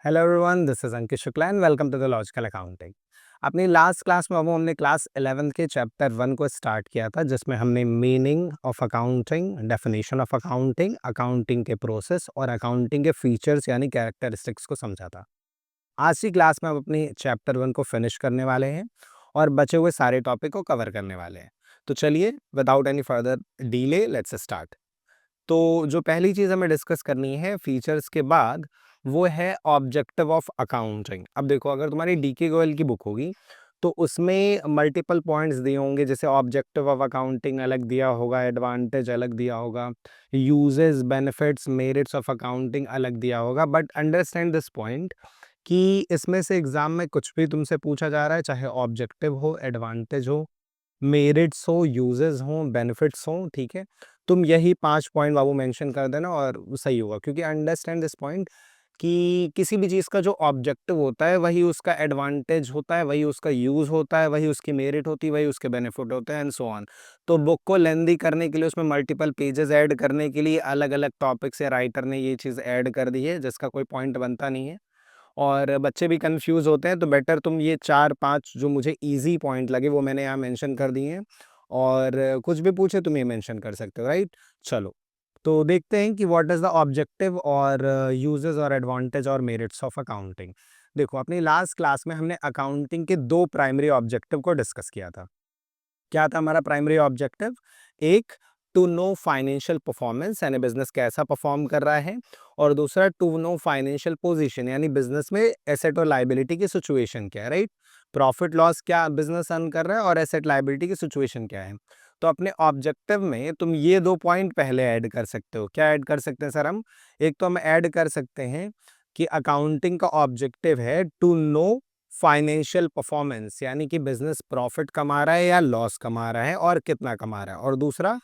Hello everyone, this is Ankit Shukla and welcome to the logical accounting. अपनी last class में अब हमने क्लास 11 के चैप्टर 1 को स्टार्ट किया था, जिसमें हमने meaning of accounting, definition of accounting, accounting के प्रोसेस और अकाउंटिंग के फीचर्स यानी कैरेक्टरिस्टिक्स को समझा था। आज की क्लास में हम अपनी चैप्टर 1 को फिनिश करने वाले हैं और बचे हुए सारे टॉपिक को कवर करने वाले हैं। तो चलिए, without any further delay, let's start. तो जो पहली चीज़ हमें डिस्कस करनी है फीचर्स के बाद, वो है ऑब्जेक्टिव ऑफ अकाउंटिंग। अब देखो, अगर तुम्हारी डीके गोयल की बुक होगी तो उसमें मल्टीपल पॉइंट्स दिए होंगे, जैसे ऑब्जेक्टिव ऑफ अकाउंटिंग अलग दिया होगा, एडवांटेज अलग दिया होगा, uses, benefits, merits of accounting अलग दिया होगा। बट अंडरस्टैंड दिस पॉइंट कि इसमें से एग्जाम में कुछ भी तुमसे पूछा जा रहा है, चाहे ऑब्जेक्टिव हो, एडवांटेज हो, मेरिट्स हो, यूजेस हों, बेनिफिट्स हों, ठीक है, तुम यही 5 पॉइंट बाबू मेंशन कर देना और वो सही होगा। क्योंकि अंडरस्टैंड दिस पॉइंट कि किसी भी चीज़ का जो ऑब्जेक्टिव होता है वही उसका एडवांटेज होता है, वही उसका यूज़ होता है, वही उसकी मेरिट होती है, वही उसके बेनिफिट होते हैं एंड सो ऑन। तो बुक को लेंदी करने के लिए, उसमें मल्टीपल पेजेस ऐड करने के लिए अलग-अलग टॉपिक से राइटर ने ये चीज़ ऐड कर दी है, जिसका कोई पॉइंट बनता नहीं है और बच्चे भी कन्फ्यूज़ होते हैं। तो बेटर तुम ये 4-5 जो मुझे ईज़ी पॉइंट लगे वो मैंने यहाँ मेंशन कर दिए हैं और कुछ भी पूछे तुम ये मेंशन कर सकते हो, राइट? चलो, तो देखते हैं कि व्हाट इज़ द ऑब्जेक्टिव और यूजेस और एडवांटेज और मेरिट्स ऑफ अकाउंटिंग। देखो, अपनी लास्ट क्लास में हमने अकाउंटिंग के 2 प्राइमरी ऑब्जेक्टिव को डिस्कस किया था। क्या था हमारा प्राइमरी ऑब्जेक्टिव? एक, टू नो फाइनेंशियल परफॉर्मेंस यानी बिजनेस कैसा परफॉर्म कर रहा है, और दूसरा टू नो फाइनेंशियल पोजीशन यानी बिजनेस में एसेट और लायबिलिटी की सिचुएशन क्या है, राइट? प्रॉफिट लॉस क्या बिजनेस अर्न कर रहा है और एसेट लायबिलिटी की सिचुएशन क्या है। तो अपने ऑब्जेक्टिव में तुम ये 2 पॉइंट पहले ऐड कर सकते हो। क्या ऐड कर सकते हैं सर हम? एक तो हम ऐड कर सकते हैं कि अकाउंटिंग का ऑब्जेक्टिव है टू नो फाइनेंशियल परफॉर्मेंस यानी कि बिजनेस प्रॉफिट कमा रहा है या लॉस कमा रहा है और कितना कमा रहा है, और दूसरा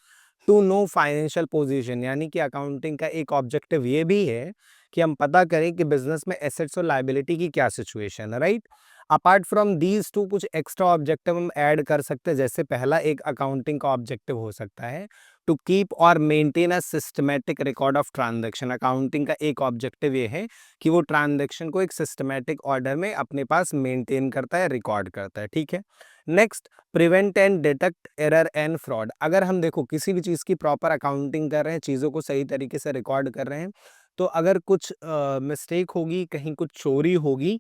टू नो फाइनेंशियल पोजीशन यानी कि अकाउंटिंग का एक ऑब्जेक्टिव ये भी है कि हम पता करें कि बिजनेस में एसेट्स और लायबिलिटी की क्या सिचुएशन है, right? Apart from these two कुछ एक्स्ट्रा ऑब्जेक्टिव हम ऐड कर सकते हैं। जैसे पहला एक अकाउंटिंग का ऑब्जेक्टिव हो सकता है टू कीप और maintain a systematic record of transaction. Accounting का एक ऑब्जेक्टिव ये है कि वो ट्रांजैक्शन को एक सिस्टमैटिक ऑर्डर में अपने पास मेंटेन करता है, रिकॉर्ड करता है, ठीक है। Next, prevent and detect error and fraud. अगर हम देखो किसी भी चीज़ की प्रॉपर अकाउंटिंग कर रहे हैं, चीज़ों को सही तरीके से रिकॉर्ड कर रहे हैं, तो अगर कुछ मिस्टेक होगी, कहीं कुछ चोरी होगी,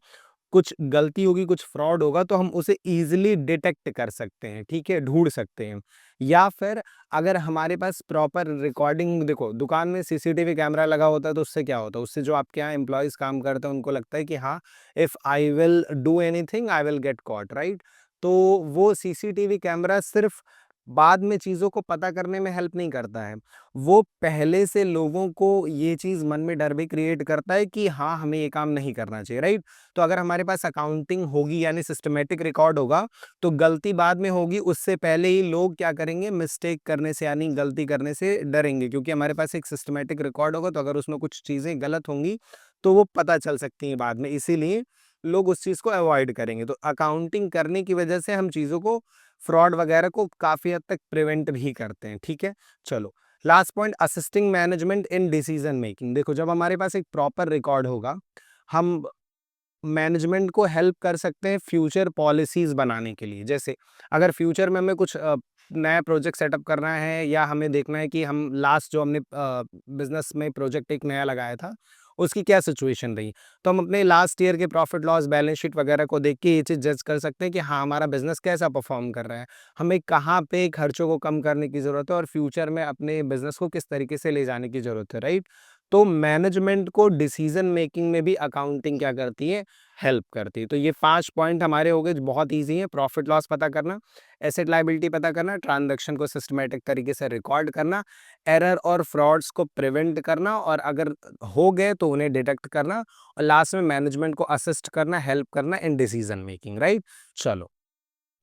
कुछ गलती होगी, कुछ फ्रॉड होगा, तो हम उसे ईज़िली डिटेक्ट कर सकते हैं, ठीक है, ढूँढ सकते हैं। या फिर अगर हमारे पास प्रॉपर रिकॉर्डिंग, देखो दुकान में सीसीटीवी कैमरा लगा होता है तो उससे क्या होता है, उससे जो आपके यहाँ एम्प्लॉइज़ काम करते हैं उनको लगता है कि हाँ, if I will do anything I will get caught, right? तो वो सीसीटीवी कैमरा सिर्फ़ बाद में चीज़ों को पता करने में हेल्प नहीं करता है। वो पहले से लोगों को ये चीज़ मन में डर भी क्रिएट करता है कि हाँ, हमें ये काम नहीं करना चाहिए, राइट? तो अगर हमारे पास अकाउंटिंग होगी यानी सिस्टमैटिक रिकॉर्ड होगा, तो गलती बाद में होगी, उससे पहले ही लोग क्या करेंगे, मिस्टेक करने से यानी गलती करने से डरेंगे। क्योंकि हमारे पास एक सिस्टमैटिक रिकॉर्ड होगा, तो अगर उसमें कुछ चीज़ें गलत होंगी, तो वो पता चल सकती हैं बाद में, इसीलिए लोग उस चीज़ को अवॉइड करेंगे। तो अकाउंटिंग करने की वजह से हम चीज़ों को, फ्रॉड वगैरह को काफ़ी हद तक प्रिवेंट भी करते हैं, ठीक है? चलो, last point, assisting management in decision making. देखो, जब हमारे पास एक प्रॉपर रिकॉर्ड होगा, हम मैनेजमेंट को हेल्प कर सकते हैं फ्यूचर पॉलिसीज़ बनाने के लिए। जैसे अगर फ्यूचर में हमें कुछ नया प्रोजेक्ट सेटअप करना है, या हमें देखना है कि हम लास्ट जो हमने बिज़नेस में प्रोजेक्ट एक नया लगाया था, उसकी क्या सिचुएशन रही। तो हम अपने लास्ट ईयर के प्रॉफिट लॉस बैलेंस शीट वगैरह को देख के ये चीज़ जज कर सकते हैं कि हाँ, हमारा बिज़नेस कैसा परफ़ॉर्म कर रहा है। हमें कहाँ पे खर्चों को कम करने की ज़रूरत है और फ्यूचर में अपने बिज़नेस को किस तरीके से ले जाने की ज़रूरत है, राइट? तो मैनेजमेंट को डिसीज़न मेकिंग में भी अकाउंटिंग क्या करती है, हेल्प करती है। तो ये 5 पॉइंट हमारे हो गए जो बहुत ईज़ी हैं। प्रॉफिट लॉस पता करना, एसेट लायबिलिटी पता करना, ट्रांज़ैक्शन को सिस्टमैटिक तरीके से रिकॉर्ड करना, एरर और फ्रॉड्स को प्रिवेंट करना, और अगर हो गए तो उन्हें डिटेक्ट करना, और लास्ट में मैनेजमेंट को असिस्ट करना, हेल्प करना इन डिसीज़न मेकिंग, राइट? चलो,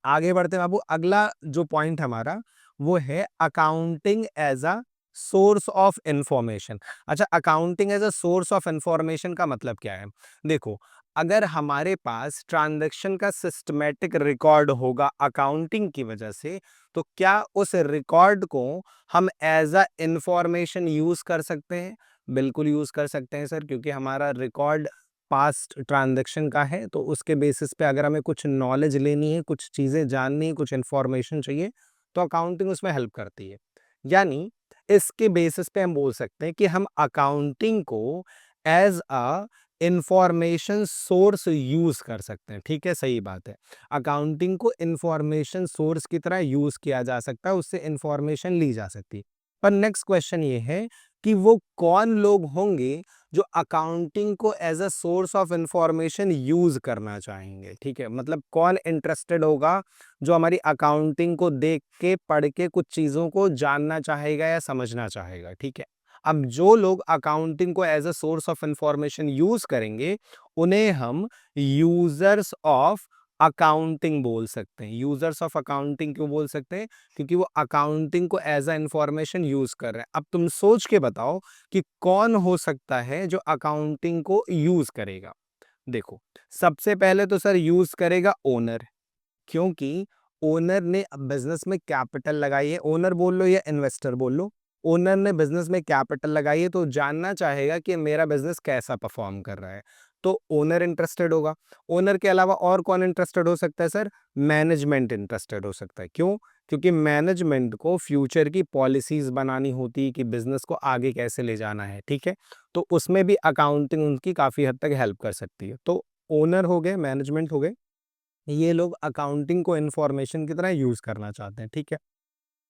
आगे बढ़ते हैं बाबू। अगला जो पॉइंट हमारा, वो है accounting as a source of information. अच्छा, accounting as a source of information का मतलब क्या है? देखो, अगर हमारे पास ट्रांजैक्शन का सिस्टमैटिक रिकॉर्ड होगा अकाउंटिंग की वजह से, तो क्या उस रिकॉर्ड को हम एज अ इंफॉर्मेशन यूज कर सकते हैं? बिल्कुल यूज कर सकते हैं सर, क्योंकि हमारा रिकॉर्ड पास्ट ट्रांजैक्शन का है, तो उसके बेसिस पे अगर हमें कुछ नॉलेज लेनी है, कुछ चीज़ें जाननी है, कुछ इन्फॉर्मेशन चाहिए, तो अकाउंटिंग उसमें हेल्प करती है। यानी इसके बेसिस पे हम बोल सकते हैं कि हम अकाउंटिंग को as a information source use कर सकते हैं, ठीक है? सही बात है। अकाउंटिंग को इंफॉर्मेशन सोर्स की तरह यूज़ किया जा सकता है, उससे इंफॉर्मेशन ली जा सकती है। पर नेक्स्ट क्वेश्चन ये है कि वो कौन लोग होंगे जो अकाउंटिंग को as a source of information use करना चाहेंगे, ठीक है? मतलब कौन इंटरेस्टेड होगा जो हमारी अकाउंटिंग को देख के पढ़ के कुछ चीजों को जानना चाहेगा या समझना चाहेगा, ठीक है? अब जो लोग अकाउंटिंग को as a source of information use करेंगे उन्हें हम यूजर्स ऑफ अकाउंटिंग बोल सकते हैं। यूजर्स ऑफ अकाउंटिंग क्यों बोल सकते हैं? क्योंकि वो अकाउंटिंग को एज अ इंफॉर्मेशन यूज कर रहे हैं। अब तुम सोच के बताओ कि कौन हो सकता है जो अकाउंटिंग को यूज करेगा। देखो, सबसे पहले तो सर यूज करेगा ओनर, क्योंकि ओनर ने बिजनेस में कैपिटल लगाई है। ओनर बोल लो या इन्वेस्टर बोल लो, ओनर ने बिजनेस में कैपिटल लगाई है तो जानना चाहेगा कि मेरा बिजनेस कैसा परफॉर्म कर रहा है, तो ओनर इंटरेस्टेड होगा। ओनर के अलावा और कौन इंटरेस्टेड हो सकता है सर? मैनेजमेंट इंटरेस्टेड हो सकता है। क्यों? क्योंकि मैनेजमेंट को फ्यूचर की पॉलिसीज बनानी होती है कि बिजनेस को आगे कैसे ले जाना है, ठीक है? तो उसमें भी अकाउंटिंग उनकी काफी हद तक हेल्प कर सकती है। तो ओनर हो गए, मैनेजमेंट हो गए, ये लोग अकाउंटिंग को इंफॉर्मेशन की तरह यूज करना चाहते हैं, ठीक है?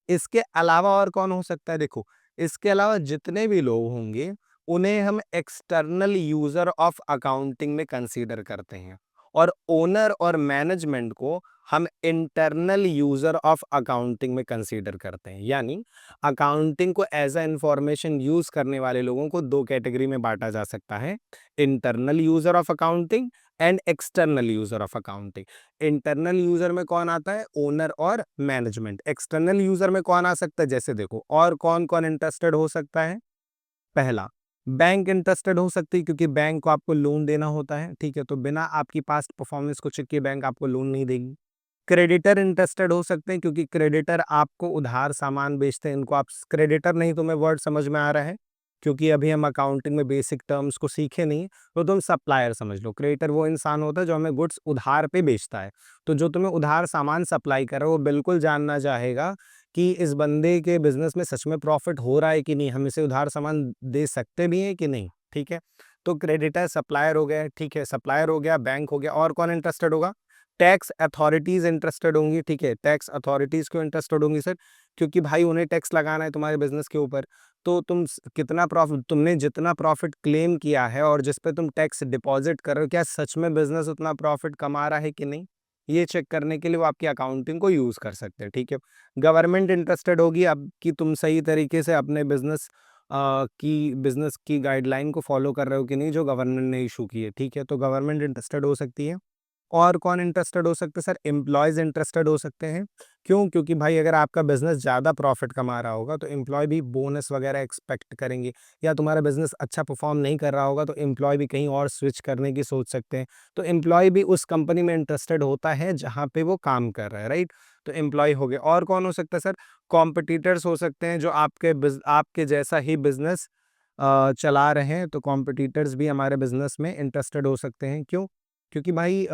इसके अलावा और कौन हो सकता है? देखो, इसके अलावा जितने भी लोग होंगे उन्हें हम एक्सटर्नल यूजर ऑफ अकाउंटिंग में कंसीडर करते हैं, और ओनर और मैनेजमेंट को हम इंटरनल यूजर ऑफ अकाउंटिंग में कंसीडर करते हैं। यानी अकाउंटिंग को एज अ इंफॉर्मेशन यूज करने वाले लोगों को दो कैटेगरी में बांटा जा सकता है: internal user of accounting and external user of accounting. Internal user में कौन आता है? ओनर और मैनेजमेंट। एक्सटर्नल यूजर में कौन आ सकता है? जैसे देखो, और कौन कौन इंटरेस्टेड हो सकता है? पहला, बैंक इंटरेस्टेड हो सकती है, क्योंकि बैंक को आपको लोन देना होता है, ठीक है? तो बिना आपकी पास्ट परफॉर्मेंस को चेक किए बैंक आपको लोन नहीं देगी। क्रेडिटर इंटरेस्टेड हो सकते हैं, क्योंकि क्रेडिटर आपको उधार सामान बेचते हैं, इनको आप क्रेडिटर, नहीं तुम्हें वर्ड समझ में आ रहा है? क्योंकि अभी हम अकाउंटिंग में बेसिक टर्म्स को सीखे नहीं, तो तुम सप्लायर समझ लो। क्रेडिटर वो इंसान होता है जो हमें गुड्स उधार पे बेचता है। तो जो तुम्हें उधार सामान सप्लाई कर रहा है वो बिल्कुल जानना चाहेगा कि इस बंदे के बिजनेस में सच में प्रॉफिट हो रहा है कि नहीं, हम इसे उधार सामान दे सकते भी हैं कि नहीं, ठीक है? तो क्रेडिटर सप्लायर हो गया, ठीक है? सप्लायर हो गया, बैंक हो गया, और कौन इंटरेस्टेड होगा? टैक्स अथॉरिटीज इंटरेस्टेड होंगी, ठीक है? टैक्स अथॉरिटीज क्यों इंटरेस्टेड होंगी सर? क्योंकि भाई उन्हें टैक्स लगाना है तुम्हारे बिजनेस के ऊपर। तो कितना प्रॉफिट, तुमने जितना प्रॉफिट क्लेम किया है और जिस पे तुम टैक्स डिपॉजिट कर रहे हो, क्या सच में बिजनेस उतना प्रॉफिट कमा रहा है कि नहीं, ये चेक करने के लिए वो आपकी अकाउंटिंग को यूज कर सकते हैं, ठीक है? गवर्नमेंट इंटरेस्टेड होगी अब कि तुम सही तरीके से अपने बिजनेस की गाइडलाइन को फॉलो कर रहे हो कि नहीं, जो गवर्नमेंट ने इशू की है, ठीक है? तो गवर्नमेंट इंटरेस्टेड हो सकती है। और कौन इंटरेस्टेड हो सकते हैं सर? एम्प्लॉयज इंटरेस्टेड हो सकते हैं। क्यों? क्योंकि भाई अगर आपका बिजनेस ज़्यादा प्रॉफिट कमा रहा होगा तो एम्प्लॉय भी बोनस वगैरह एक्सपेक्ट करेंगे, या तुम्हारा बिजनेस अच्छा परफॉर्म नहीं कर रहा होगा तो एम्प्लॉय भी कहीं और स्विच करने की सोच सकते हैं। तो एम्प्लॉय भी उस कंपनी में इंटरेस्टेड होता है जहाँ पे वो काम कर रहा है, राइट? तो एम्प्लॉय हो गए। और कौन हो सकता है सर? कॉम्पिटिटर्स हो सकते हैं, जो आपके जैसा ही बिजनेस चला रहे हैं, तो कॉम्पिटिटर्स भी हमारे बिजनेस में इंटरेस्टेड हो सकते हैं। क्यों? क्योंकि भाई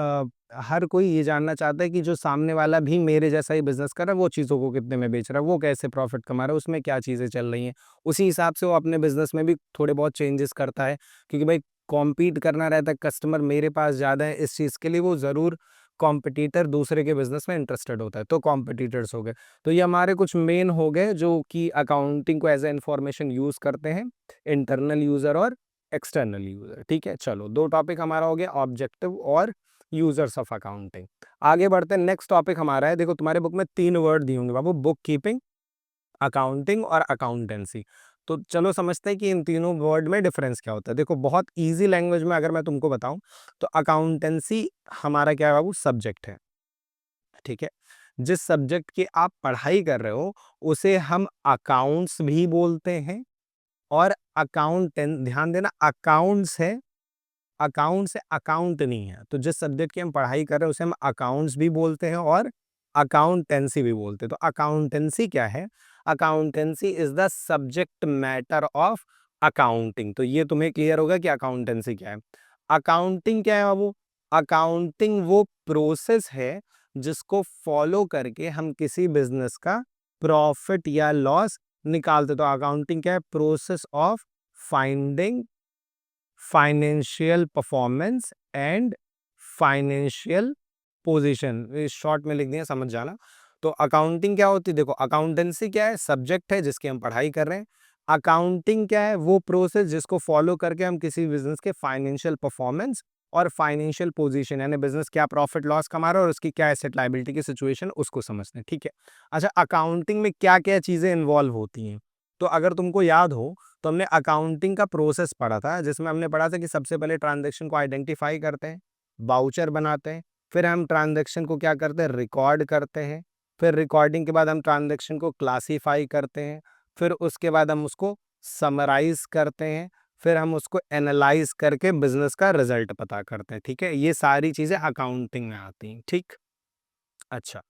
हर कोई ये जानना चाहता है कि जो सामने वाला भी मेरे जैसा ही बिज़नेस कर रहा है, वो चीज़ों को कितने में बेच रहा है, वो कैसे प्रॉफ़िट कमा रहा है, उसमें क्या चीज़ें चल रही हैं। उसी हिसाब से वो अपने बिज़नेस में भी थोड़े बहुत चेंजेस करता है, क्योंकि भाई कॉम्पीट करना रहता है, कस्टमर मेरे पास ज़्यादा है, इस चीज़ के लिए वो ज़रूर कॉम्पिटिटर दूसरे के बिज़नेस में इंटरेस्टेड होता है, तो कॉम्पिटिटर्स हो गए। तो ये हमारे कुछ मेन हो गए जो कि अकाउंटिंग को एज़ अ इन्फॉर्मेशन यूज़ करते हैं, इंटरनल यूज़र और एक्सटर्नल यूज़र, ठीक है? चलो, 2 टॉपिक हमारा हो गया, ऑब्जेक्टिव और यूजर्स ऑफ अकाउंटिंग। आगे बढ़ते हैं, नेक्स्ट टॉपिक हमारा है, देखो तुम्हारे बुक में 3 वर्ड दिए होंगे बाबू: बुक कीपिंग, अकाउंटिंग और अकाउंटेंसी। तो चलो समझते हैं कि इन तीनों वर्ड में डिफरेंस क्या होता है। देखो, बहुत ईज़ी लैंग्वेज में अगर मैं तुमको बताऊँ, तो अकाउंटेंसी हमारा क्या है बाबू? सब्जेक्ट है, ठीक है? जिस सब्जेक्ट की आप पढ़ाई कर रहे हो, उसे हम अकाउंट्स भी बोलते हैं, और अकाउंटेंट, ध्यान देना, अकाउंट्स है, अकाउंट से अकाउंट नहीं है। तो जिस सब्जेक्ट की हम पढ़ाई कर रहे हैं उसे हम अकाउंट्स भी बोलते हैं और अकाउंटेंसी भी बोलते हैं। तो अकाउंटेंसी क्या है? Accountancy is the subject matter of accounting. तो ये तुम्हें क्लियर होगा कि अकाउंटेंसी क्या है। अकाउंटिंग क्या है बाबू? अकाउंटिंग वो प्रोसेस है जिसको फॉलो करके हम किसी बिजनेस का प्रॉफिट या लॉस निकालते। तो अकाउंटिंग क्या है? Process of finding financial performance and financial position. Short में लिख दिया, समझ जाना। तो अकाउंटिंग क्या होती है? देखो, अकाउंटेंसी क्या है? सब्जेक्ट है जिसकी हम पढ़ाई कर रहे हैं। अकाउंटिंग क्या है? वो प्रोसेस जिसको फॉलो करके हम किसी बिजनेस के फाइनेंशियल परफॉर्मेंस और फाइनेंशियल पोजीशन, यानी बिजनेस क्या प्रॉफिट लॉस कमा रहा है और उसकी क्या एसेट लायबिलिटी की सिचुएशन, उसको समझते हैं। ठीक है। अच्छा, अकाउंटिंग में क्या क्या चीजें इन्वॉल्व होती हैं? तो अगर तुमको याद हो तो हमने अकाउंटिंग का प्रोसेस पढ़ा था, जिसमें हमने पढ़ा था कि सबसे पहले ट्रांजैक्शन को आइडेंटिफाई करते हैं, बाउचर बनाते हैं, फिर हम ट्रांजैक्शन को क्या करते हैं? रिकॉर्ड करते हैं। फिर रिकॉर्डिंग के बाद हम ट्रांजैक्शन को क्लासीफाई करते हैं। फिर उसके बाद हम उसको समराइज करते हैं। फिर हम उसको एनालाइज करके बिजनेस का रिजल्ट पता करते हैं। ठीक है, ये सारी चीजें अकाउंटिंग में आती हैं। ठीक। अच्छा,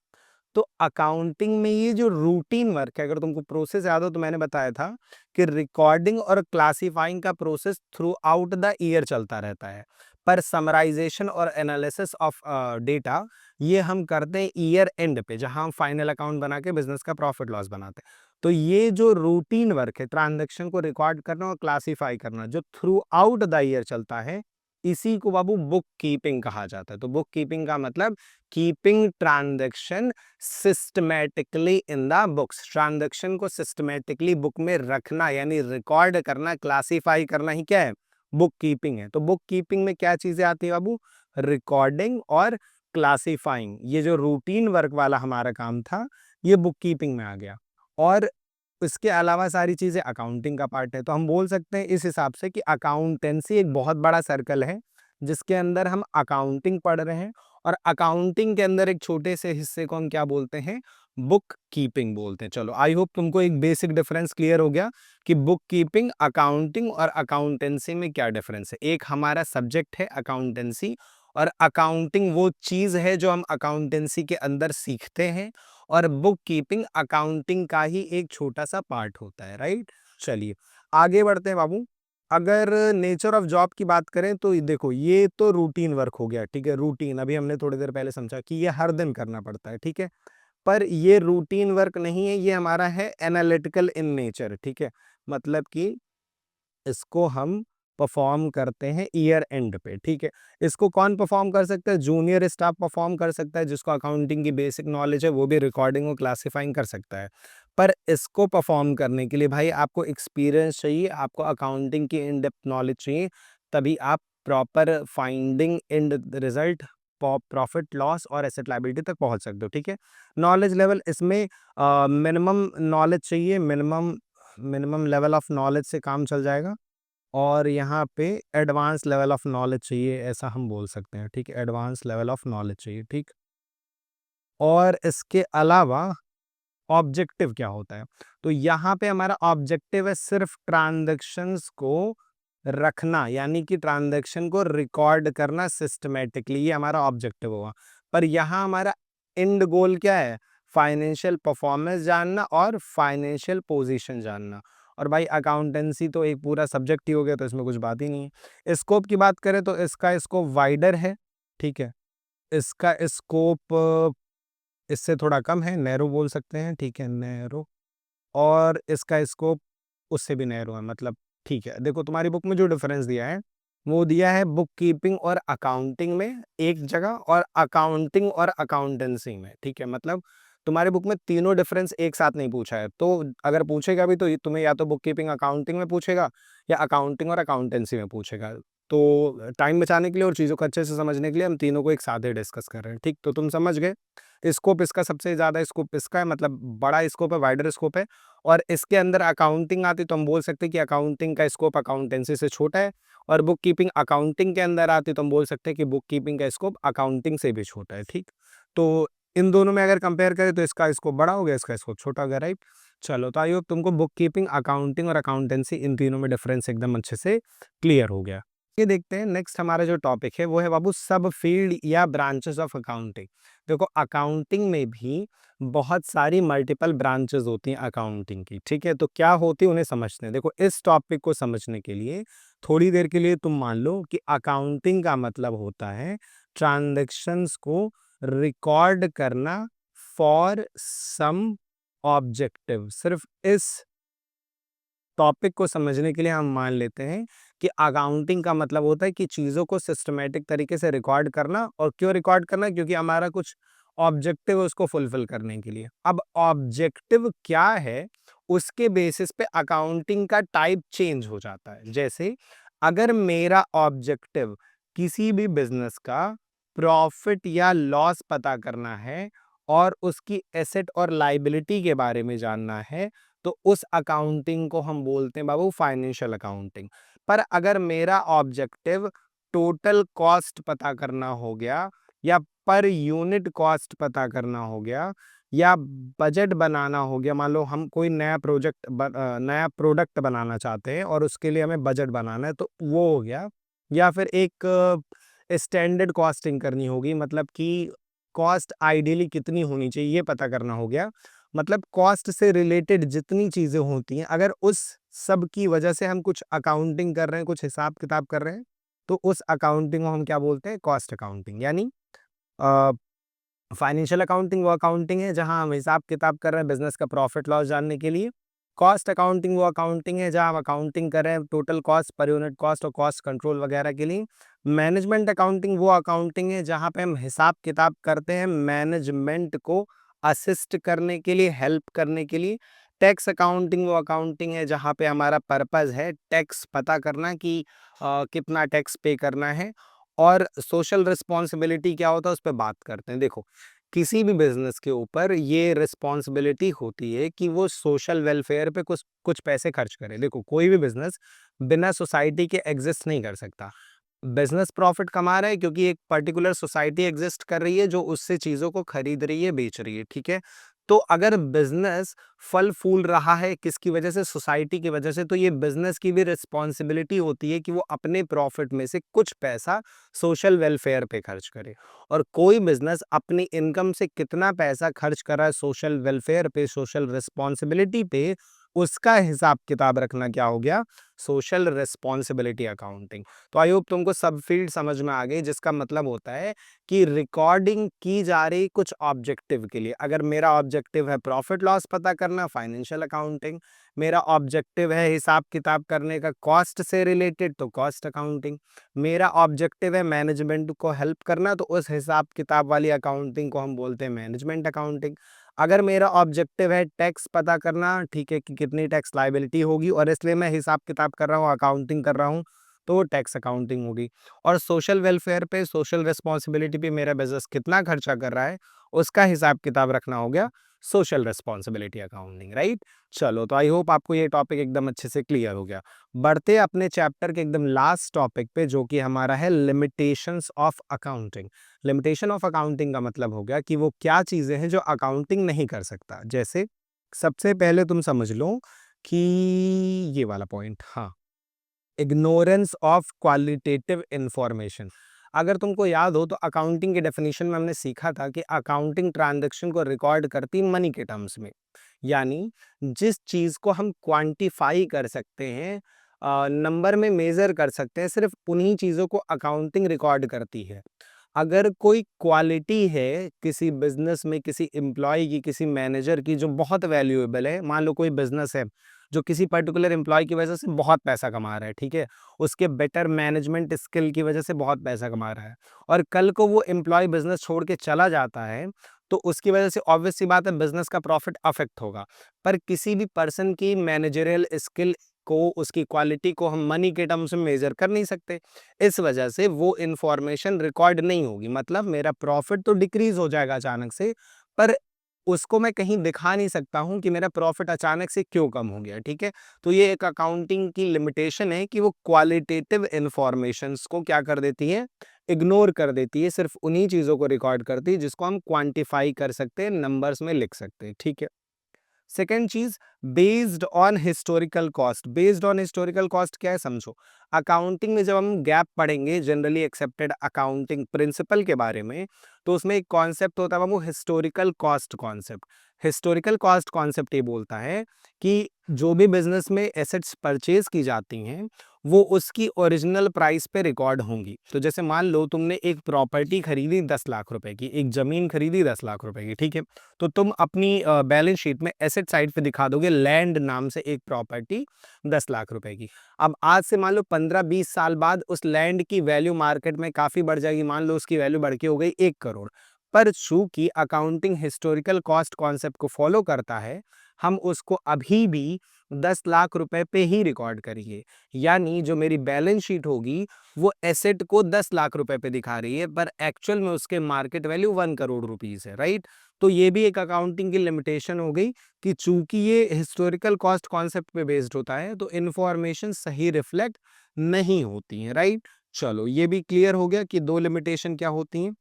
तो अकाउंटिंग में ये जो रूटीन वर्क है, अगर तुमको प्रोसेस याद हो तो मैंने बताया था कि रिकॉर्डिंग और क्लासिफाइंग का process through out the year चलता रहता है, पर समराइजेशन और एनालिसिस ऑफ डेटा ये हम करते हैं ईयर एंड पे, जहां हम फाइनल अकाउंट बना के बिजनेस का प्रॉफिट लॉस बनाते हैं। तो ये जो रूटीन वर्क है, ट्रांजेक्शन को रिकॉर्ड करना और क्लासिफाई करना, जो थ्रू आउट द ईयर चलता है, इसी को बाबू बुक कीपिंग कहा जाता है। तो बुक कीपिंग का मतलब keeping transaction systematically in the books. Transaction को सिस्टमैटिकली बुक में रखना, यानी रिकॉर्ड करना, क्लासिफाई करना ही क्या है? बुक कीपिंग है। तो बुक कीपिंग में क्या चीजें आती है बाबू? रिकॉर्डिंग और क्लासिफाइंग। ये जो रूटीन वर्क वाला हमारा काम था, ये बुक कीपिंग में आ गया। और इसके अलावा सारी चीजें अकाउंटिंग का पार्ट है। तो हम बोल सकते हैं इस हिसाब से कि अकाउंटेंसी एक बहुत बड़ा सर्कल है जिसके अंदर हम अकाउंटिंग पढ़ रहे हैं, और अकाउंटिंग के अंदर एक छोटे से हिस्से को हम क्या बोलते हैं? बुक कीपिंग बोलते हैं। चलो, आई होप तुमको एक बेसिक डिफरेंस क्लियर हो गया कि बुक कीपिंग, अकाउंटिंग और अकाउंटेंसी में क्या डिफरेंस है। एक हमारा सब्जेक्ट है अकाउंटेंसी, और अकाउंटिंग वो चीज है जो हम अकाउंटेंसी के अंदर सीखते हैं, और बुक कीपिंग अकाउंटिंग का ही एक छोटा सा पार्ट होता है। राइट। चलिए आगे बढ़ते हैं बाबू। अगर नेचर ऑफ जॉब की बात करें तो देखो, ये तो रूटीन वर्क हो गया। ठीक है, रूटीन अभी हमने थोड़ी देर पहले समझा कि ये हर दिन करना पड़ता है। ठीक है, पर ये रूटीन वर्क नहीं है, ये हमारा है एनालिटिकल इन नेचर। ठीक है, मतलब कि इसको हम परफॉर्म करते हैं ईयर एंड पे। ठीक है, इसको कौन परफॉर्म कर सकता है? जूनियर स्टाफ परफॉर्म कर सकता है, जिसको अकाउंटिंग की बेसिक नॉलेज है, वो भी रिकॉर्डिंग और क्लासिफाइंग कर सकता है। पर इसको परफॉर्म करने के लिए भाई आपको एक्सपीरियंस चाहिए, आपको अकाउंटिंग की इन डेप्थ नॉलेज चाहिए, तभी आप proper finding and result, profit loss और एसेट लायबिलिटी तक पहुंच सकते हो। ठीक है, नॉलेज लेवल इसमें मिनिमम नॉलेज चाहिए, minimum minimum level of knowledge से काम चल जाएगा, और यहाँ पे एडवांस लेवल ऑफ नॉलेज चाहिए, ऐसा हम बोल सकते हैं। ठीक है, एडवांस लेवल ऑफ नॉलेज चाहिए। ठीक, और इसके अलावा ऑब्जेक्टिव क्या होता है? तो यहाँ पे हमारा ऑब्जेक्टिव है सिर्फ ट्रांजैक्शंस को रखना, यानी कि ट्रांजैक्शन को रिकॉर्ड करना सिस्टमेटिकली, ये हमारा ऑब्जेक्टिव होगा। पर यहाँ हमारा एंड गोल क्या है? फाइनेंशियल परफॉर्मेंस जानना और फाइनेंशियल पोजीशन जानना। और भाई अकाउंटेंसी तो एक पूरा सब्जेक्ट ही हो गया, तो इसमें कुछ बात ही नहीं है। स्कोप की बात करें तो इसका स्कोप वाइडर है। ठीक है, इसका स्कोप इससे थोड़ा कम है, नैरो बोल सकते हैं। ठीक है, नैरो। और इसका स्कोप उससे भी नैरो है, मतलब ठीक है। देखो, तुम्हारी बुक में जो डिफरेंस दिया है, वो दिया है बुक कीपिंग और अकाउंटिंग में एक जगह, और अकाउंटिंग और अकाउंटेंसी में। ठीक है, मतलब तुम्हारी बुक में तीनों डिफरेंस एक साथ नहीं पूछा है। तो अगर पूछेगा भी तो तुम्हें या तो बुक कीपिंग अकाउंटिंग में पूछेगा, या अकाउंटिंग और अकाउंटेंसी में पूछेगा। तो टाइम बचाने के लिए और चीज़ों को अच्छे से समझने के लिए हम तीनों को एक साथ ही डिस्कस कर रहे हैं। ठीक, तो तुम समझ गए। स्कोप इसका सबसे ज़्यादा स्कोप इसका है, मतलब बड़ा स्कोप है, वाइडर स्कोप है। और इसके अंदर अकाउंटिंग आती तो हम बोल सकते हैं कि अकाउंटिंग का स्कोप अकाउंटेंसी से छोटा है, और बुक कीपिंग अकाउंटिंग के अंदर आती तो हम बोल सकते हैं कि बुक कीपिंग का स्कोप अकाउंटिंग से भी छोटा है। ठीक, तो इन दोनों में अगर कंपेयर करें तो इसका स्कोप बड़ा हो गया, इसका स्कोप छोटा हो गया। राइट। चलो, तो आई होप तुमको बुक कीपिंग, अकाउंटिंग और अकाउंटेंसी, इन तीनों में डिफरेंस एकदम अच्छे से क्लियर हो गया। ये देखते हैं नेक्स्ट हमारा जो टॉपिक है, वो है बाबू सब फील्ड या ब्रांचेस ऑफ अकाउंटिंग। देखो, अकाउंटिंग में भी बहुत सारी मल्टीपल ब्रांचेस होती हैं अकाउंटिंग की। ठीक है, तो क्या होती है उन्हें समझते हैं। देखो, इस टॉपिक को समझने के लिए थोड़ी देर के लिए तुम मान लो कि अकाउंटिंग का मतलब होता है ट्रांजैक्शंस को रिकॉर्ड करना फॉर सम ऑब्जेक्टिव। सिर्फ इस टॉपिक को समझने के लिए हम मान लेते हैं कि अकाउंटिंग का मतलब होता है कि चीज़ों को सिस्टमैटिक तरीके से रिकॉर्ड करना। और क्यों रिकॉर्ड करना? क्योंकि हमारा कुछ ऑब्जेक्टिव है उसको फुलफिल करने के लिए। अब ऑब्जेक्टिव क्या है, उसके बेसिस पे अकाउंटिंग का टाइप चेंज हो जाता है। जैसे अगर मेरा ऑब्जेक्टिव किसी भी बिजनेस का प्रॉफिट या लॉस पता करना है और उसकी एसेट और लाइबिलिटी के बारे में जानना है, तो उस अकाउंटिंग को हम बोलते हैं बाबू फाइनेंशियल अकाउंटिंग। पर अगर मेरा ऑब्जेक्टिव टोटल कॉस्ट पता करना हो गया, या पर यूनिट कॉस्ट पता करना हो गया, या बजट बनाना हो गया, मान लो हम कोई नया प्रोडक्ट बनाना चाहते हैं और उसके लिए हमें बजट बनाना है, तो वो हो गया। या फिर एक स्टैंडर्ड कॉस्टिंग करनी होगी, मतलब कि कॉस्ट आइडियली कितनी होनी चाहिए ये पता करना हो गया। मतलब कॉस्ट से रिलेटेड जितनी चीजें होती हैं, अगर उस सब की वजह से हम कुछ अकाउंटिंग कर रहे हैं, कुछ हिसाब किताब कर रहे हैं, तो उस अकाउंटिंग को हम क्या बोलते हैं? Cost accounting. यानी फाइनेंशियल अकाउंटिंग वो अकाउंटिंग है जहां हम हिसाब किताब कर रहे हैं बिजनेस का प्रॉफिट लॉस जानने के लिए। कॉस्ट अकाउंटिंग वो अकाउंटिंग है जहां हम अकाउंटिंग कर रहे हैं total cost, per unit cost और कॉस्ट कंट्रोल वगैरह के लिए। मैनेजमेंट अकाउंटिंग वो अकाउंटिंग है जहां पे हम हिसाब किताब करते हैं मैनेजमेंट को असिस्ट करने के लिए, हेल्प करने के लिए। टैक्स अकाउंटिंग वो अकाउंटिंग है जहां पे हमारा पर्पस है टैक्स पता करना कि कितना टैक्स पे करना है। और सोशल रिस्पॉन्सिबिलिटी क्या होता है उस पर बात करते हैं। देखो, किसी भी बिजनेस के ऊपर ये रिस्पॉन्सिबिलिटी होती है कि वो सोशल वेलफेयर पे कुछ कुछ पैसे खर्च करे। देखो, कोई भी बिजनेस बिना सोसाइटी के एग्जिस्ट नहीं कर सकता। बिजनेस प्रॉफिट कमा रहा है क्योंकि एक पर्टिकुलर सोसाइटी एग्जिस्ट कर रही है जो उससे चीजों को खरीद रही है, बेच रही है, ठीक है। तो अगर बिजनेस फल फूल रहा है किसकी वजह से? सोसाइटी की वजह से। तो ये बिजनेस की भी रिस्पॉन्सिबिलिटी होती है कि वो अपने प्रॉफिट में से कुछ पैसा सोशल वेलफेयर पे खर्च करे। और कोई बिजनेस अपनी इनकम से कितना पैसा खर्च कर रहा है सोशल वेलफेयर पे, सोशल रिस्पॉन्सिबिलिटी पे, उसका हिसाब किताब रखना क्या हो गया? Social responsibility accounting. तो आई होप तुमको सब फील्ड समझ में आ गई, जिसका मतलब होता है कि रिकॉर्डिंग की जा रही कुछ ऑब्जेक्टिव के लिए। अगर मेरा ऑब्जेक्टिव है प्रॉफिट लॉस पता करना, फाइनेंशियल अकाउंटिंग। मेरा ऑब्जेक्टिव है हिसाब किताब करने का कॉस्ट से रिलेटेड, तो कॉस्ट अकाउंटिंग। मेरा ऑब्जेक्टिव है मैनेजमेंट को हेल्प करना, तो उस हिसाब किताब वाली अकाउंटिंग को हम बोलते हैं मैनेजमेंट अकाउंटिंग। अगर मेरा ऑब्जेक्टिव है टैक्स पता करना, ठीक है, कि कितनी टैक्स लायबिलिटी होगी और इसलिए मैं हिसाब किताब कर रहा हूँ, अकाउंटिंग कर रहा हूँ, तो वो टैक्स अकाउंटिंग होगी। और सोशल वेलफेयर पे, सोशल रिस्पॉन्सिबिलिटी पे मेरा बिजनेस कितना खर्चा कर रहा है, उसका हिसाब किताब रखना हो गया सोशल रिस्पॉन्सिबिलिटी अकाउंटिंग, राइट। चलो, तो आई होप आपको ये टॉपिक एकदम अच्छे से क्लियर हो गया। बढ़ते अपने चैप्टर के एकदम लास्ट टॉपिक पे, जो कि हमारा है limitations of accounting. Limitation of accounting का मतलब हो गया कि वो क्या चीजें हैं जो अकाउंटिंग नहीं कर सकता। जैसे सबसे पहले तुम समझ लो कि ये वाला पॉइंट, हाँ, इग्नोरेंस ऑफ क्वालिटेटिव इंफॉर्मेशन। अगर तुमको याद हो तो अकाउंटिंग के डेफिनेशन में हमने सीखा था कि अकाउंटिंग ट्रांजैक्शन को रिकॉर्ड करती मनी के टर्म्स में। यानी जिस चीज को हम क्वांटिफाई कर सकते हैं, नंबर में मेजर कर सकते हैं, सिर्फ उन्हीं चीजों को अकाउंटिंग रिकॉर्ड करती है। अगर कोई क्वालिटी है किसी बिजनेस में, किसी एम्प्लॉय की, किसी मैनेजर की, जो बहुत वैल्यूएबल है, मान लो कोई बिजनेस है जो किसी पर्टिकुलर एम्प्लॉय की वजह से बहुत पैसा कमा रहा है, ठीक है, उसके बेटर मैनेजमेंट स्किल की वजह से बहुत पैसा कमा रहा है, और कल को वो एम्प्लॉय बिजनेस छोड़ के चला जाता है, तो उसकी वजह से ऑब्वियस सी बात है बिजनेस का प्रॉफिट अफेक्ट होगा। पर किसी भी पर्सन की मैनेजरियल स्किल को, उसकी क्वालिटी को हम मनी के टर्म्स में मेजर कर नहीं सकते। इस वजह से वो इंफॉर्मेशन रिकॉर्ड नहीं होगी। मतलब मेरा प्रॉफिट तो डिक्रीज हो जाएगा अचानक से, पर उसको मैं कहीं दिखा नहीं सकता हूं कि मेरा प्रॉफिट अचानक से क्यों कम हो गया, ठीक है। तो ये एक अकाउंटिंग की लिमिटेशन है कि वो क्वालिटेटिव इंफॉर्मेशंस को क्या कर देती है? इग्नोर कर देती है, सिर्फ उन्हीं चीजों को रिकॉर्ड करती है जिसको हम क्वांटिफाई कर सकते हैं, नंबर्स में लिख सकते हैं, ठीक है। सेकेंड चीज, based on historical cost. Based on historical cost क्या है समझो। अकाउंटिंग में जब हम गैप पढ़ेंगे, जनरली एक्सेप्टेड अकाउंटिंग प्रिंसिपल के बारे में, तो उसमें एक कॉन्सेप्ट होता है वो historical cost concept. Historical cost concept ये बोलता है कि जो भी बिजनेस में एसेट्स परचेज की जाती हैं वो उसकी ओरिजिनल प्राइस पे रिकॉर्ड होंगी। तो जैसे मान लो तुमने एक प्रॉपर्टी खरीदी 10 लाख रुपए की, एक जमीन खरीदी 10 लाख रुपए की, ठीक है। तो तुम अपनी बैलेंस शीट में एसेट साइड पे दिखा दोगे लैंड नाम से एक प्रॉपर्टी 10 लाख रुपए की। अब आज से मान लो 15-20 साल बाद उस लैंड की वैल्यू मार्केट में काफी बढ़ जाएगी, मान लो उसकी वैल्यू बढ़ के हो गई 1 करोड़। पर चूंकि अकाउंटिंग हिस्टोरिकल कॉस्ट कॉन्सेप्ट को फॉलो करता है, हम उसको अभी भी 10 लाख रुपए पे ही रिकॉर्ड करेंगे। यानी जो मेरी बैलेंस शीट होगी वो एसेट को 10 लाख रुपए पे दिखा रही है, पर एक्चुअल में उसके मार्केट वैल्यू 1 करोड़ रुपीज है, राइट। तो ये भी एक अकाउंटिंग की लिमिटेशन हो गई कि चूंकि ये हिस्टोरिकल कॉस्ट कॉन्सेप्ट पे बेस्ड होता है तो इन्फॉर्मेशन सही रिफ्लेक्ट नहीं होती है, राइट। चलो ये भी क्लियर हो गया कि दो लिमिटेशन क्या होती हैं।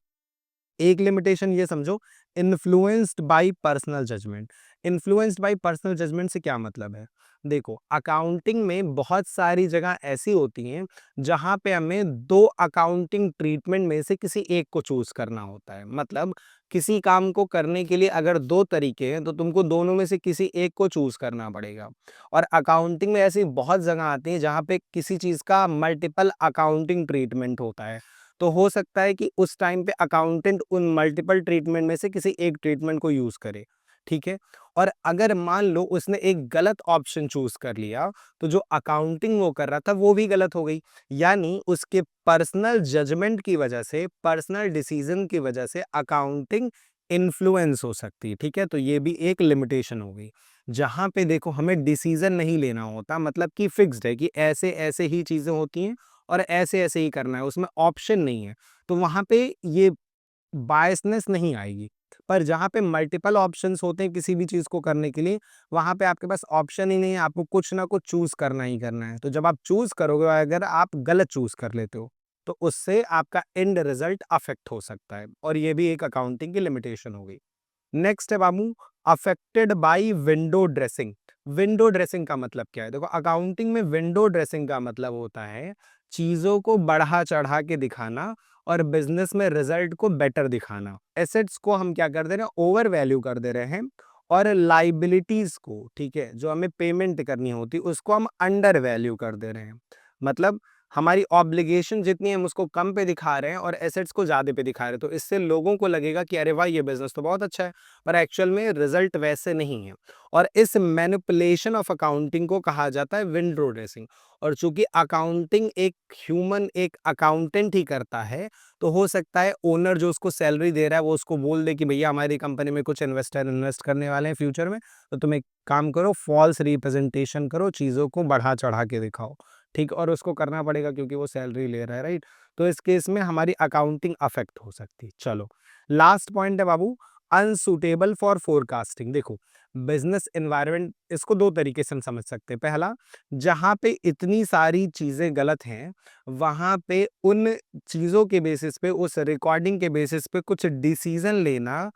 एक लिमिटेशन ये समझो, influenced by personal judgement. Influenced by personal judgement से क्या मतलब है? देखो, अकाउंटिंग में बहुत सारी जगह ऐसी होती हैं जहां पे हमें दो अकाउंटिंग ट्रीटमेंट में से किसी एक को चूज करना होता है। मतलब किसी काम को करने के लिए अगर दो तरीके हैं तो तुमको दोनों में से किसी एक को चूज करना पड़ेगा। और अकाउंटिंग में ऐसी बहुत जगह आती है जहां पे किसी चीज का मल्टीपल अकाउंटिंग ट्रीटमेंट होता है। तो हो सकता है कि उस टाइम पे अकाउंटेंट उन मल्टीपल ट्रीटमेंट में से किसी एक ट्रीटमेंट को यूज करे, ठीक है। और अगर मान लो उसने एक गलत ऑप्शन चूज कर लिया तो जो अकाउंटिंग वो कर रहा था वो भी गलत हो गई। यानी उसके पर्सनल जजमेंट की वजह से, पर्सनल डिसीजन की वजह से अकाउंटिंग इन्फ्लुएंस हो सकती है, ठीक है। तो ये भी एक लिमिटेशन हो गई। जहां पे देखो हमें डिसीजन नहीं लेना होता, मतलब कि फिक्स्ड है कि ऐसे ऐसे ही चीजें होती हैं और ऐसे ऐसे ही करना है, उसमें ऑप्शन नहीं है। तो वहां पे ये बायसनेस नहीं आएगी। पर जहाँ पे मल्टीपल ऑप्शंस होते हैं किसी भी चीज़ को करने के लिए, वहाँ पे आपके पास ऑप्शन ही नहीं है, आपको कुछ ना कुछ चूज़ करना ही करना है। तो जब आप चूज़ करोगे और अगर आप गलत चूज़ कर लेते हो, तो उससे आपका एंड रिजल्ट अफेक्ट हो सकता है और ये भी एक अकाउंटिंग की लिमिटेशन हो गई। नेक्स्ट है बाबू, affected by window dressing. Window dressing का मतलब क्या है? देखो, अकाउंटिंग में विंडो ड्रेसिंग का मतलब होता है चीजों को बढ़ा चढ़ा के दिखाना और बिजनेस में रिजल्ट को बेटर दिखाना। एसेट्स को हम क्या कर दे रहे हैं? ओवर वैल्यू कर दे रहे हैं। और लाइबिलिटीज को, ठीक है, जो हमें पेमेंट करनी होती उसको हम अंडर वैल्यू कर दे रहे हैं। मतलब हमारी ऑब्लिगेशन जितनी है हम उसको कम पे दिखा रहे हैं और एसेट्स को ज्यादा पे दिखा रहे हैं। तो इससे लोगों को लगेगा कि अरे वाह, ये बिजनेस तो बहुत अच्छा है, पर एक्चुअल में रिजल्ट वैसे नहीं है। और इस मैनिपुलेशन ऑफ अकाउंटिंग को कहा जाता है विंडो ड्रेसिंग। और चूंकि अकाउंटिंग एक ह्यूमन, एक अकाउंटेंट ही करता है, तो हो सकता है ओनर जो उसको सैलरी दे रहा है वो उसको बोल दे कि भैया हमारी कंपनी में कुछ इन्वेस्टर इन्वेस्ट करने वाले हैं फ्यूचर में, तो तुम एक काम करो, फॉल्स रिप्रेजेंटेशन करो, चीज़ों को बढ़ा चढ़ा के दिखाओ, ठीक। और उसको करना पड़ेगा क्योंकि वो सैलरी ले रहा है, राइट। तो इस केस में हमारी अकाउंटिंग अफेक्ट हो सकती है। चलो, लास्ट पॉइंट है बाबू, अनसुटेबल फॉर फोरकास्टिंग। देखो, बिजनेस एनवायरनमेंट, इसको दो तरीके से हम समझ सकते हैं। पहला, जहां पे इतनी सारी चीजें गलत हैं वहां पे उन चीजों के बेसिस पे, उस रिकॉर्डिंग के बेसिस पे कुछ डिसीजन लेना,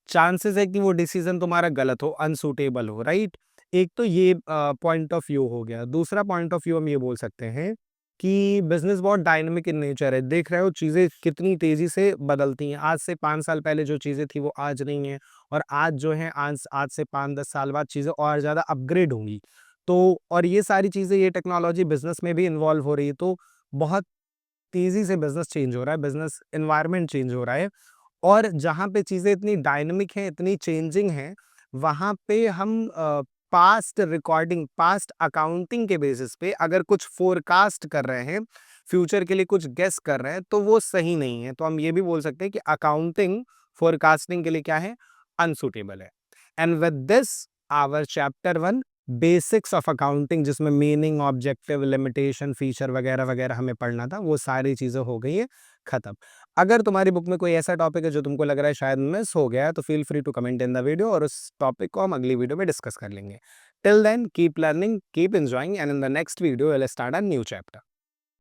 चांसेस है कि वो डिसीजन तुम्हारा गलत हो, अनसूटेबल हो, राइट। एक तो ये पॉइंट ऑफ व्यू हो गया। दूसरा पॉइंट ऑफ व्यू हम ये बोल सकते हैं कि बिजनेस बहुत डायनामिक इन नेचर है। देख रहे हो चीजें कितनी तेजी से बदलती हैं। आज से 5 साल पहले जो चीजें थी वो आज नहीं है, और आज जो है, आज से 5-10 साल बाद चीजें और ज्यादा अपग्रेड होंगी। तो और ये सारी चीजें, ये टेक्नोलॉजी बिजनेस में भी इन्वॉल्व हो रही है। तो बहुत तेजी से बिजनेस चेंज हो रहा है, बिजनेस एनवायरनमेंट चेंज हो रहा है। और जहाँ पे चीज़ें इतनी डायनामिक हैं, इतनी चेंजिंग हैं, वहाँ पे हम पास्ट रिकॉर्डिंग, पास्ट अकाउंटिंग के बेसिस पे अगर कुछ फोरकास्ट कर रहे हैं, फ्यूचर के लिए कुछ गेस कर रहे हैं, तो वो सही नहीं है। तो हम ये भी बोल सकते हैं कि अकाउंटिंग फोरकास्टिंग के लिए क्या है? अनसुटेबल है। And with this our chapter 1 basics of accounting, जिसमें मीनिंग, ऑब्जेक्टिव, लिमिटेशन, फीचर वगैरह वगैरह हमें पढ़ना था, वो सारी चीज़ें हो गई है खत्म। अगर तुम्हारी बुक में कोई ऐसा टॉपिक है जो तुमको लग रहा है शायद मिस हो गया है, तो feel free to comment in the video और उस टॉपिक को हम अगली वीडियो में डिस्कस कर लेंगे। Till then keep learning, keep enjoying, and in the next video will start a new chapter.